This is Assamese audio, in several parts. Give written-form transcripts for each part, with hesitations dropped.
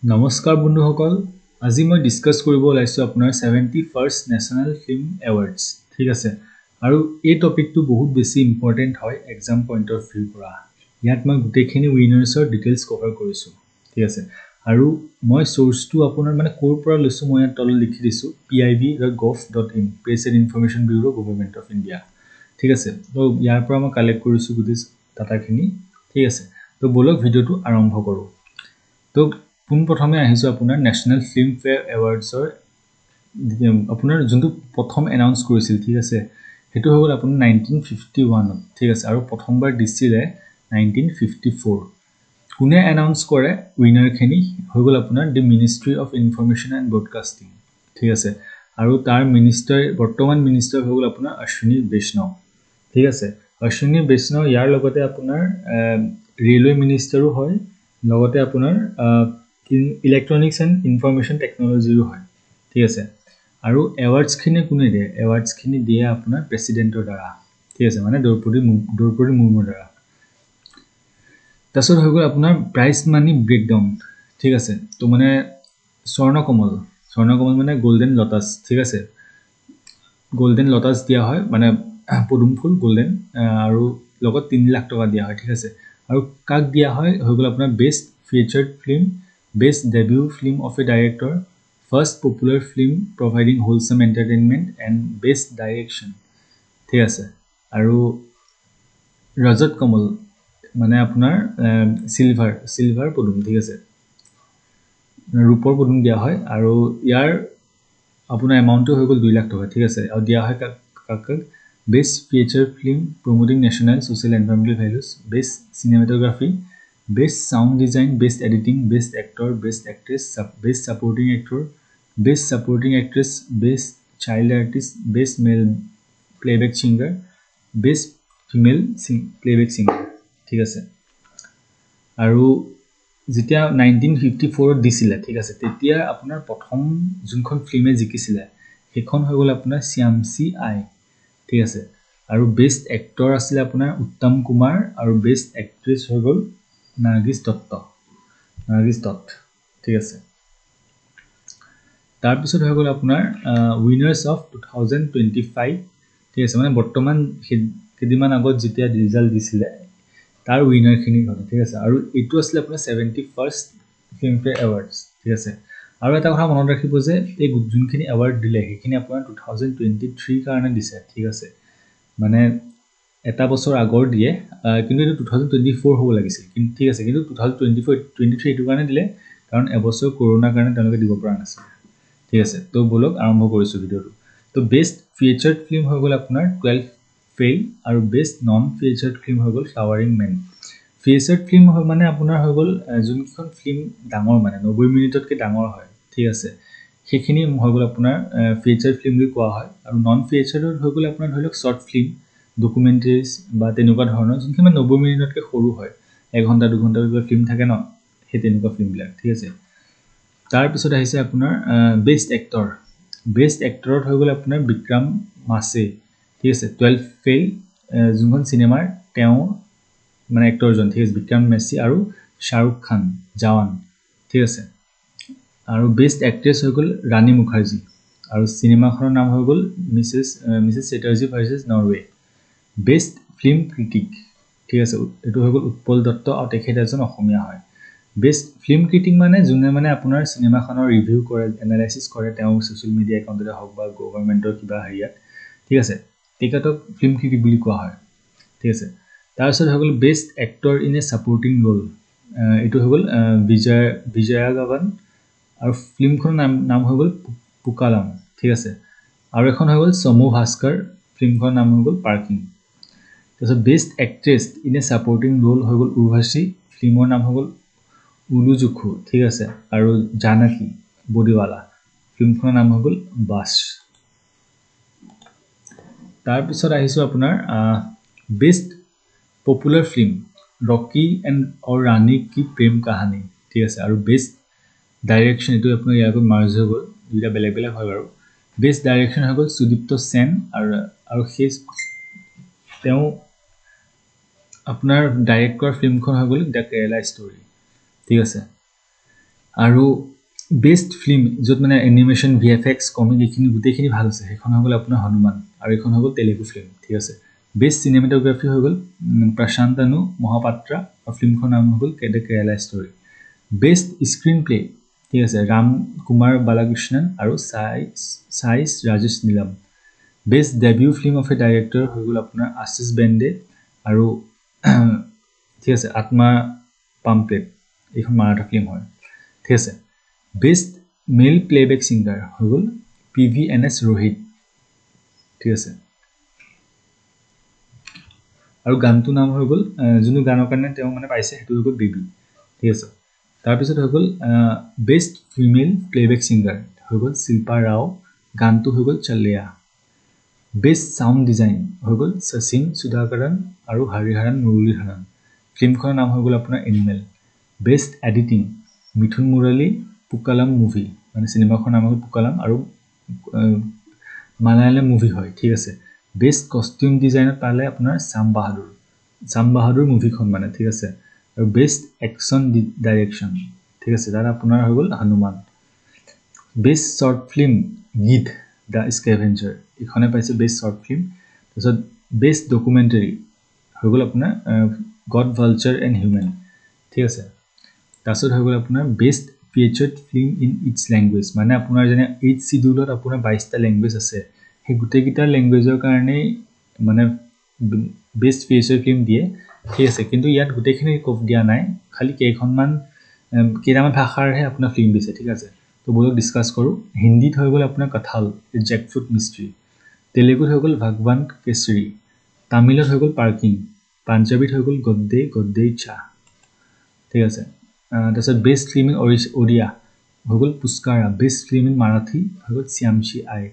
নমস্কাৰ বন্ধুসকল আজি মই ডিসকাস কৰিব ওলাইছো আপোনাৰ 71st নেশনাল ফিল্ম এৱাৰ্ডছ ঠিক আছে আৰু এই টপিকটো বহুত বেছি ইম্পৰ্টেন্ট হয় এক্সাম পইণ্ট অফ ভিউ পৰা ইয়াত মই গুটেখিনি উইনাৰ্ছৰ ডিটেইলছ কভাৰ কৰিছো ঠিক আছে আৰু মই সোৰ্সটো আপোনাৰ মানে কোৰ পৰা লৈছো মই ইয়াত তলত লিখি দিছো piv.gov.in Press and Information Bureau Government of India ঠিক আছে তো ইয়াৰ পৰা মই কালেক্ট কৰিছো গুটেই ডাটাখিনি ঠিক আছে তো বলক ভিডিওটো আৰম্ভ কৰো তো পুন প্ৰথমে আহিছো আপোনাৰ নেশনাল ফিল্ম ফেয়াৰ এৱাৰ্ডছৰ আপোনাৰ যোনটো প্ৰথম এনাউন্স কৰিছিল ঠিক আছে হেতু হৈ গল আপোনাৰ 1951 ঠিক আছে আৰু প্ৰথমবাৰ দিছিলে 1954 কোনে এনাউন্স কৰে উইনাৰ খিনি হৈ গল আপোনাৰ the ministry of information and broadcasting ঠিক আছে আৰু তাৰ মিনিষ্টাৰ বৰ্তমান মিনিষ্টাৰ হৈ গল আপোনাৰ অশ্বিনী বৈষ্ণৱ ঠিক আছে অশ্বিনী বৈষ্ণৱ ইয়াৰ লগতে আপোনাৰ ৰেলৱে মিনিষ্টাৰো হয় লগতে আপোনাৰ ইলেক্ট্ৰনিক্স এণ্ড ইনফৰমেশন টেকনলজিৰো হয় ঠিক আছে আৰু এৱাৰ্ডছ খিনি কোনে দিয়ে এৱাৰ্ডছ খিনি দিয়ে আপোনাৰ প্ৰেসিডেন্টৰ দ্বাৰা ঠিক আছে মানে দ্ৰৌপদী মুৰ্মুৰ দ্বাৰা তাছত হৈ গল আপোনাৰ প্ৰাইজ মানি ব্ৰেকডাউন ঠিক আছে তো মানে স্বৰ্ণকমল মানে গোল্ডেন লটাস ঠিক আছে গোল্ডেন লটাস দিয়া হয় মানে পদুম ফুল গোল্ডেন আৰু লগত 3 লাখ টকা দিয়া হয় ঠিক আছে আৰু কাক দিয়া হয় হৈ গল আপোনাৰ best featured film best debut film of a director first popular film providing wholesome entertainment and best direction ঠিক আছে আৰু ৰজত কমল মানে আপোনাৰ সিলভাৰ পদুম ঠিক আছে ৰূপৰ পদুম দিয়া হয় আৰু ইয়াৰ আপোনাৰ এমাউন্টটো হৈ গল 2 লাখ টকা ঠিক আছে আৰু দিয়া হয় কাক best feature film promoting national social environmental values best cinematography best sound design best editing best actor best actress best supporting actor best supporting actress best child artist best male playback singer best female playback singer ঠিক আছে আৰু যেতিয়া 1954 দিছিলে ঠিক আছে তেতিয়া আপোনাৰ প্ৰথম যোনখন ফিল্মে জিকিছিলে সেইখন হৈ গল আপোনাৰ শ্যামসী আই ঠিক আছে আৰু বেষ্ট এক্টৰ আছিল আপোনাৰ উত্তম কুমাৰ আৰু বেষ্ট এক্ট্ৰেছ হৈ গল নাৰ্গিছ দত্ত ঠিক আছে তাৰ পিছত হৈ গল আপোনাৰ উইনাৰ্ছ অফ 2025 ঠিক আছে মানে বৰ্তমান কেদিমান আগত যেতিয়া ৰিজাল্ট দিছিলে তাৰ উইনাৰ খিনি হ'ল ঠিক আছে আৰু এটো আছিল আপোনাৰ 71st ফিল্মফেয়াৰ এৱাৰ্ডছ ঠিক আছে আৰু এটা কথা মনত ৰাখিব যে এই যোনখিনি এৱাৰ্ড দিলে সেইখিনি আপোনাৰ 2023 কাৰণে দিছে ঠিক আছে মানে এটা বছৰ আগৰ দিয়ে কিন্তু এটো 2024 হ'ব লাগিছিল কিন্তু ঠিক আছে কিন্তু 2023 এটো কাৰণে দিলে কাৰণ এবছৰ কৰোনাৰ কাৰণে তেওঁলোকে দিব পৰা নাছিল ঠিক আছে তো বলক আৰম্ভ কৰিছো ভিডিওটো তো বেষ্ট ফিচাৰ্ড ফিল্ম হৈ গল আপোনাৰ 12 ফেইল আৰু বেষ্ট নন ফিচাৰ্ড ফিল্ম হৈ গল ফ্লাৱাৰিং মেন ফিচাৰ্ড ফিল্ম হয় মানে আপোনাৰ হৈ গল যোনখন ফিল্ম ডাঙৰ মানে 90 মিনিটতকৈ ডাঙৰ হয় ঠিক আছে সেইখিনি হৈ গল আপোনাৰ ফিচাৰ্ড ফিল্ম বুলি কোৱা হয় আৰু নন ফিচাৰ্ডৰ হৈ গল আপোনাৰ ধৰি লওক শৰ্ট ফিল্ম ডকুমেন্টাৰীজ বা তেনেকুৱা ধৰণৰ যোনখিনি 90 মিনিটতকৈ সৰু হয় 1 ঘণ্টা 2 ঘণ্টাৰ ফিল্ম থাকে ন সেই তেনেকুৱা ফিল্মবিলাক ঠিক আছে তাৰ পিছত আহিছে আপোনাৰ বেষ্ট এক্টৰত হৈ গল আপোনাৰ বিক্ৰম মাছে ঠিক আছে 12 ফেইল যোনখন সিনেমাৰ তেওঁ মানে এক্টৰজন ঠিক আছে বিক্ৰম মেছি আৰু শাহৰুখ খান জৱান ঠিক আছে আৰু বেষ্ট এক্ট্ৰেছ হৈ গল ৰাণী মুখাৰ্জী আৰু সিনেমাখনৰ নাম হৈ গল Mrs Chatterjee versus Norway best film critic ঠিক আছে এটো হৈ গল উৎপল দত্ত আৰু তেখেত এজন অসমীয়া হয় বেষ্ট ফিল্ম ক্ৰিটিক মানে যোনে মানে আপোনাৰ সিনেমাখনৰ ৰিভিউ কৰে এনালাইসিস কৰে তেওঁ সোশ্যাল মিডিয়া একাউণ্টতে হওক বা গভৰ্ণমেন্টৰ কিবা হেৰিয়াত ঠিক আছে তেখেতক ফিল্ম ক্ৰিটিক বুলি কোৱা হয় ঠিক আছে তাৰ পিছত হৈ গল best actor in a supporting role এটো হৈ গল বিজয়া গগন আৰু ফিল্মখনৰ নাম হৈ গল পুকালাম ঠিক আছে আৰু এখন হৈ গল সমু ভাস্কৰ ফিল্মখনৰ নাম হৈ গল পাৰ্কিং তাৰপিছত best actress in a supporting role হৈ গল উৰ্ভশী ফিল্মৰ নাম হৈ গল উলুজুখু ঠিক আছে আৰু জানকী বডিৱালা ফিল্মখনৰ নাম হৈ গল বাস তাৰ পিছত আহিছো আপোনাৰ বেষ্ট পপুলাৰ ফিল্ম ৰকি এণ্ড অৰ ৰাণী কি প্ৰেম কাহানী ঠিক আছে আৰু বেষ্ট ডাইৰেকশন এটো আপোনাৰ ইয়াৰ মাৰ্জ হৈ গল দুটা বেলেগ বেলেগ হয় বাৰু বেষ্ট ডাইৰেকশন হৈ গল সুদীপ্ত সেন আৰু সেই তেওঁ আপোনাৰ ডাইৰেক্ট কৰা ফিল্মখন হৈ গল দ্য কেৰালা ষ্টৰী ঠিক আছে আৰু বেষ্ট ফিল্ম য'ত মানে এনিমেশ্যন VFX কমিক এইখিনি গোটেইখিনি ভাল আছে সেইখন হৈ গ'ল আপোনাৰ হনুমান আৰু এইখন হৈ গ'ল তেলেগু ফিল্ম ঠিক আছে বেষ্ট চিনেমেটোগ্ৰাফি হৈ গ'ল প্ৰশান্তনু মহাপাত্ৰা আৰু ফিল্মখনৰ নাম হৈ গ'ল the Kerala story best screen play ঠিক আছে ৰাম কুমাৰ বালাকৃষ্ণন আৰু সাইস Rajesh Neelam best debut film of a director হৈ গ'ল আপোনাৰ আশিষ বেণ্ডে আৰু ঠিক আছে আত্মা পাম্পলেট এইখন মাৰাঠা ফিল্ম হয় ঠিক আছে বেষ্ট মেল প্লেবেক ছিংগাৰ হৈ গ'ল PVNS ৰোহিত ঠিক আছে আৰু গানটো নাম হৈ গ'ল যোনটো গানৰ কাৰণে তেওঁ মানে পাইছে সেইটো হৈ গ'ল বেবি ঠিক আছে তাৰপিছত হৈ গ'ল বেষ্ট ফিমেল প্লেবেক ছিংগাৰ হৈ গ'ল শিল্পা ৰাও গানটো হৈ গ'ল চলিয়া বেষ্ট সাউণ্ড ডিজাইন হৈ গ'ল শচীন সুধাকৰণ আৰু হৰিহৰণ মুৰলীধৰণ ফিল্মখনৰ নাম হৈ গ'ল আপোনাৰ এনিমেল বেষ্ট এডিটিং মিথুন মুৰলী পুকালাম মুভি মানে চিনেমাখনৰ নাম হ'ল পুকালাম আৰু মালায়ালাম মুভি হয় ঠিক আছে বেষ্ট কষ্টিউম ডিজাইনত পালে আপোনাৰ চাম বাহাদুৰ মুভিখন মানে ঠিক আছে আৰু বেষ্ট একশ্যন ডাইৰেকশ্যন ঠিক আছে তাত আপোনাৰ হৈ গ'ল হনুমান বেষ্ট শ্বৰ্ট ফিল্ম গীত দ্য স্কেভেঞ্জাৰ এইখনে পাইছে বেষ্ট শ্বৰ্ট ফিল্ম তাৰপিছত বেষ্ট ডকুমেণ্টাৰী হৈ গ'ল আপোনাৰ গড ভালচাৰ এণ্ড হিউমেন ঠিক আছে তাৰপিছত হৈ গ'ল আপোনাৰ best featured film in its language মানে আপোনাৰ যেনে 8 চিডিউলত আপোনাৰ 22টা লেংগুৱেজ আছে সেই গোটেইকেইটা লেংগুৱেজৰ কাৰণেই মানে বেষ্ট ফিচাৰ ফিল্ম দিয়ে ঠিক আছে কিন্তু ইয়াত গোটেইখিনি দিয়া নাই খালি কেইটামান ভাষাৰহে আপোনাৰ ফিল্ম দিছে ঠিক আছে তো বলক ডিছকাছ কৰোঁ হিন্দীত হৈ গ'ল আপোনাৰ কঁঠাল জেকফ্ৰুট মিস্ত্ৰী তেলেগুত হৈ গ'ল ভগৱান কেশৰী তামিলত হৈ গ'ল পাৰ্কিং পাঞ্জাবীত হৈ গ'ল গদ্দে চাহ ঠিক আছে তাৰপিছত বেষ্ট ফিল্ম ইন ওড়িয়া হৈ গ'ল পুষ্কাৰা বেষ্ট ফিল্ম ইন মাৰাঠী হৈ গ'ল শ্যামচি আই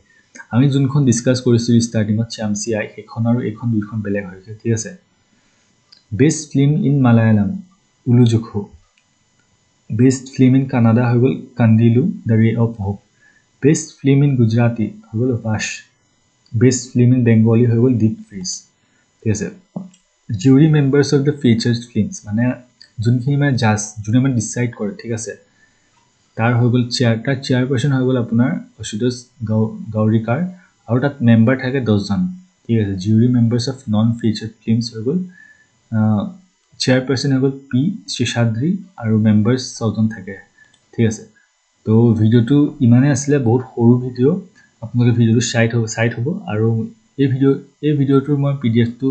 আমি যোনখন ডিছকাছ কৰিছিলোঁ ষ্টাৰ্টিঙত শ্যামচি আই সেইখন আৰু এইখন দুইখন বেলেগ হৈছে ঠিক আছে best film in Malayalam Ullozhukku best film in Kannada হৈ গ'ল Kandeelu the ray of hope best film in Gujarati হৈ গ'ল Vash best film in Bengali হৈ গ'ল ডিপ ফ্ৰিজ ঠিক আছে jury members of the featured films মানে যোনখিনি মানে জাজ যোনে মানে ডিচাইড কৰে ঠিক আছে তাৰ হৈ গ'ল চেয়াৰপাৰ্চন হৈ গ'ল আপোনাৰ অশুতোষ গৌৰিকাৰ আৰু তাত মেম্বাৰ থাকে 10জন ঠিক আছে jury members of non featured films হৈ গ'ল চেয়াৰপাৰ্চন হৈ গ'ল পি শেষাদ্ৰী আৰু মেম্বাৰ্ছ 6জন থাকে ঠিক আছে তো ভিডিঅ'টো ইমানেই আছিলে বহুত সৰু ভিডিঅ' আপোনালোকে ভিডিঅ'টো চাই থ'ব আৰু এই ভিডিঅ'টোৰ মই PDF-টো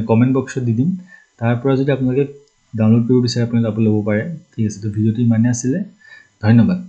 কমেণ্ট বক্সত দি দিম তাৰ পৰা যদি আপোনালোকে ডাউনলোড কৰিব বিচাৰে আপুনি তাত ল'ব পাৰে ঠিক আছে তো ভিডিঅ'টো ইমানেই আছিলে ধন্যবাদ